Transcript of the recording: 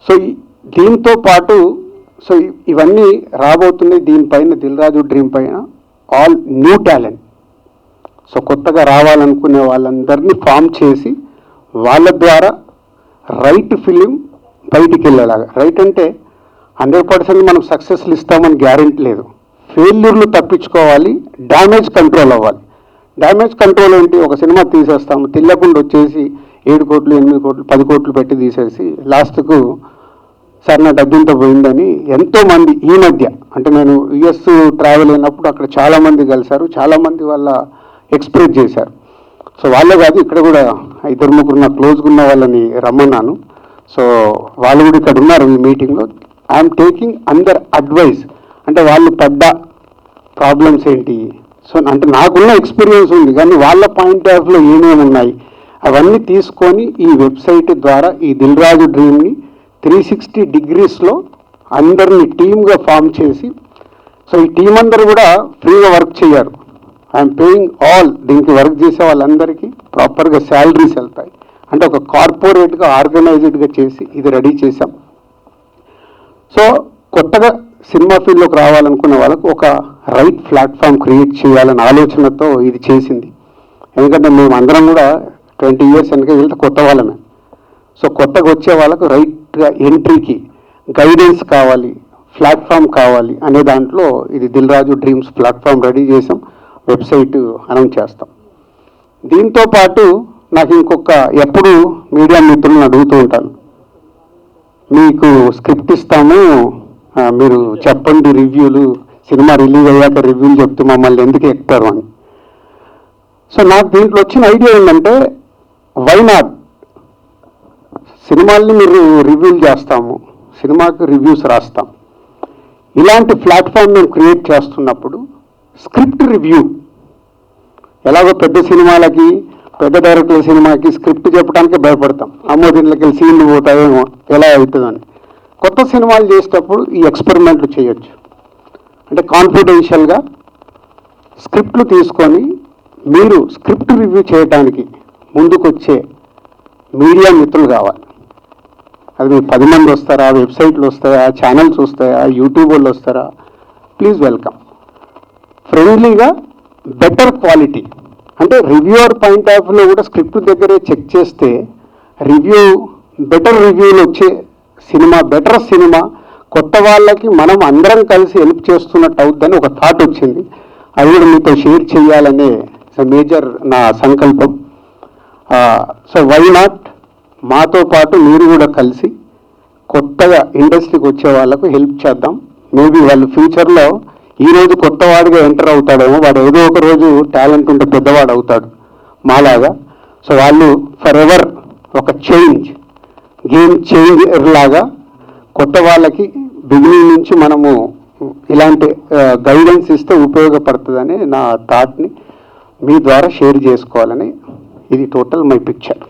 So దీంతో పాటు so ఇవన్నీ రాబోతున్నాయి. దీనిపైన దిల్ రాజు డ్రీమ్ పైన ఆల్ న్యూ టాలెంట్, సో కొత్తగా రావాలనుకునే వాళ్ళందరినీ ఫామ్ చేసి వాళ్ళ ద్వారా రైట్ ఫిలిం బయటికి వెళ్ళేలాగా. రైట్ అంటే 100% మనం సక్సెస్లు ఇస్తామని గ్యారెంటీ లేదు. ఫెయిల్యూర్లు తప్పించుకోవాలి, డ్యామేజ్ కంట్రోల్ అవ్వాలి. డ్యామేజ్ కంట్రోల్ ఏంటి? ఒక సినిమా తీసేస్తాము, తెలియకుండా వచ్చేసి 7 కోట్లు 8 కోట్లు 10 కోట్లు పెట్టి తీసేసి లాస్ట్కు సార్ నా డబ్బులతో పోయిందని ఎంతోమంది ఈ మధ్య, అంటే నేను యుఎస్ ట్రావెల్ అయినప్పుడు అక్కడ చాలామంది కలిశారు, చాలామంది వాళ్ళ ఎక్స్ప్రెస్ చేశారు. సో వాళ్ళే కాదు, ఇక్కడ కూడా 2-3 నా క్లోజ్గా ఉన్న వాళ్ళని రమ్మన్నాను. సో వాళ్ళు కూడా ఇక్కడ ఉన్నారు ఈ మీటింగ్లో. ఐఎమ్ టేకింగ్ అందర్ అడ్వైస్, అంటే వాళ్ళు పడ్డ ప్రాబ్లమ్స్ ఏంటి, సో అంటే నాకున్న ఎక్స్పీరియన్స్ ఉంది కానీ వాళ్ళ పాయింట్ ఆఫ్ వ్యూలో ఏమేమి ఉన్నాయి అవన్నీ తీసుకొని ఈ వెబ్సైట్ ద్వారా ఈ దిల్ రాజు డ్రీమ్ని 360 డిగ్రీస్లో అందరినీ టీమ్గా ఫామ్ చేసి, సో ఈ టీం అందరూ కూడా ఫ్రీగా వర్క్ చేయరు. ఐఎమ్ పేయింగ్ ఆల్, దీనికి వర్క్ చేసే వాళ్ళందరికీ ప్రాపర్గా శాలరీస్ వెళ్తాయి. అంటే ఒక కార్పొరేట్గా ఆర్గనైజ్డ్గా చేసి ఇది రెడీ చేశాం. సో కొత్తగా సినిమా ఫీల్డ్లోకి రావాలనుకునే వాళ్ళకు ఒక రైట్ ప్లాట్ఫామ్ క్రియేట్ చేయాలనే ఆలోచనతో ఇది చేసింది. ఎందుకంటే మేము అందరం కూడా 20 ఇయర్స్ వెనక వెళ్తే కొత్త వాళ్ళమే. సో కొత్తగా వచ్చే వాళ్ళకు రైట్గా ఎంట్రీకి గైడెన్స్ కావాలి, ప్లాట్ఫామ్ కావాలి అనే దాంట్లో ఇది Dil Raju dreams platform ready చేసాం, వెబ్సైట్ అనౌన్స్ చేస్తాం. దీంతో పాటు నాకు ఇంకొక, ఎప్పుడు మీడియా మిత్రులను అడుగుతూ ఉంటాను, మీకు స్క్రిప్ట్ ఇస్తాము మీరు చెప్పండి రివ్యూలు, సినిమా రిలీజ్ అయ్యాక రివ్యూలు చెప్తూ మమ్మల్ని ఎందుకు ఎక్కుతారు అని. సో నాకు దీంట్లో వచ్చిన ఐడియా ఏంటంటే, వై నాట్, సినిమాల్ని మీరు రివ్యూలు చేస్తాము, సినిమాకి రివ్యూస్ రాస్తాం, ఇలాంటి ప్లాట్ఫామ్ మేము క్రియేట్ చేస్తున్నప్పుడు స్క్రిప్ట్ రివ్యూ, ఎలాగో పెద్ద సినిమాలకి పెద్ద డైరెక్టర్ల సినిమాకి స్క్రిప్ట్ చెప్పడానికి భయపడతాం, అమ్మో దీంట్లోకి వెళ్ళి సీన్లు పోతాయేమో ఎలా అవుతుందని. కొత్త సినిమాలు చేసేటప్పుడు ఈ ఎక్స్పెరిమెంట్లు చేయొచ్చు. అంటే కాన్ఫిడెన్షియల్గా స్క్రిప్ట్లు తీసుకొని మీరు స్క్రిప్ట్ రివ్యూ చేయడానికి ముందుకొచ్చే మీడియా మిత్రులు కావాలి. అది మీరు 10 మంది వస్తారా, వెబ్సైట్లు వస్తాయా, ఛానల్స్ వస్తాయా, యూట్యూబ్ వాళ్ళు వస్తారా, ప్లీజ్ వెల్కమ్. ఫ్రెండ్లీగా బెటర్ క్వాలిటీ, అంటే రివ్యూవర్ పాయింట్ ఆఫ్ వ్యూలో కూడా స్క్రిప్ట్ దగ్గరే చెక్ చేస్తే బెటర్ రివ్యూలు వచ్చే సినిమా, బెటర్ సినిమా, కొత్త వాళ్ళకి మనం అందరం కలిసి హెల్ప్ చేస్తున్నట్టు అవుతుందని ఒక థాట్ వచ్చింది. అది కూడా మీతో షేర్ చేయాలనే మేజర్ నా సంకల్పం. సో వై నాట్, మాతో పాటు మీరు కూడా కలిసి కొత్తగా ఇండస్ట్రీకి వచ్చే వాళ్ళకు హెల్ప్ చేద్దాం. మేబీ వాళ్ళు ఫ్యూచర్లో ఈరోజు కొత్తవాడిగా ఎంటర్ అవుతాడేమో, వాడు ఏదో ఒక రోజు టాలెంట్ ఉంటే పెద్దవాడు అవుతాడు మాలాగా. సో వాళ్ళు ఫర్ ఎవర్ ఒక గేమ్ చేంజర్ లాగా కొత్త వాళ్ళకి బిగినింగ్ నుంచి మనము ఇలాంటి గైడెన్స్ ఇస్తే ఉపయోగపడుతుందని నా థాట్ని మీ ద్వారా షేర్ చేసుకోవాలని, ఇది టోటల్ మై పిక్చర్.